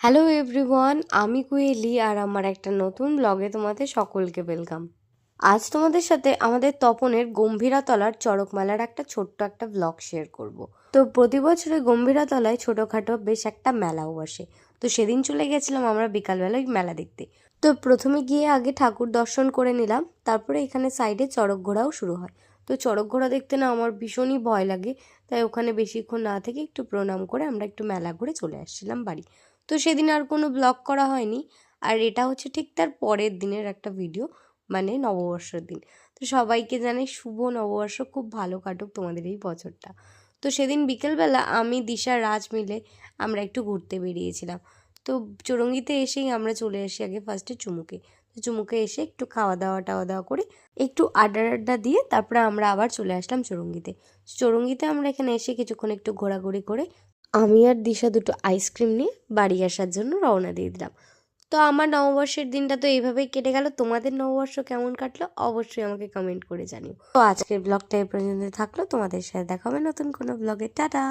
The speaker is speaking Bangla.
হ্যালো এভরিওয়ান, আমি কুয়েলি আর আমার একটা নতুন ব্লগে তোমাদের সকলকে ওয়েলকাম। আজ তোমাদের সাথে আমাদের তপনের গম্ভীরাতলার চড়ক মেলার একটা ছোট্ট একটা ব্লগ শেয়ার করব। তো প্রতি বছরে গম্ভীরাতলায় ছোটোখাটো বেশ একটা মেলাও বসে। তো সেদিন চলে গেছিলাম আমরা বিকালবেলায় মেলা দেখতে। তো প্রথমে গিয়ে আগে ঠাকুর দর্শন করে নিলাম, তারপরে এখানে সাইডে চড়ক ঘোরাও শুরু হয়। তো চড়ক ঘোরা দেখতে না আমার ভীষণই ভয় লাগে, তাই ওখানে বেশিক্ষণ না থেকে একটু প্রণাম করে আমরা একটু মেলা ঘুরে চলে আসছিলাম বাড়ি। তো সেদিন আর কোনো ব্লগ করা হয়নি। আর এটা হচ্ছে ঠিক তার পরের দিনের একটা ভিডিও, মানে নববর্ষের দিন। তো সবাইকে জানাই শুভ নববর্ষ, খুব ভালো কাটুক তোমাদের এই বছরটা। তো সেদিন বিকেলবেলা আমি দিশা রাজ মিলে আমরা একটু ঘুরতে বেরিয়েছিলাম। তো চৌরঙ্গিতে এসেই আমরা চলে আসি আগে ফার্স্টে চুমুকে। তো চুমুকে এসে একটু খাওয়া দাওয়া টাওয়া দাওয়া করে একটু আড্ডা আড্ডা দিয়ে তারপরে আমরা আবার চলে আসলাম চৌরঙ্গিতে। চৌরঙ্গিতে আমরা এখানে এসে কিছুক্ষণ একটু ঘোরাঘুরি করে আমি আর দিশা দুটো আইসক্রিম নিয়ে বাড়ি আসার জন্য রওনা দিয়ে দিলাম। তো আমার নববর্ষের দিনটা তো এইভাবেই কেটে গেল। তোমাদের নববর্ষ কেমন কাটলো অবশ্যই আমাকে কমেন্ট করে জানিও। তো আজকের ব্লগটা এই পর্যন্ত থাকলো, তোমাদের সাথে দেখা হবে নতুন কোনো ব্লগে। টাটা।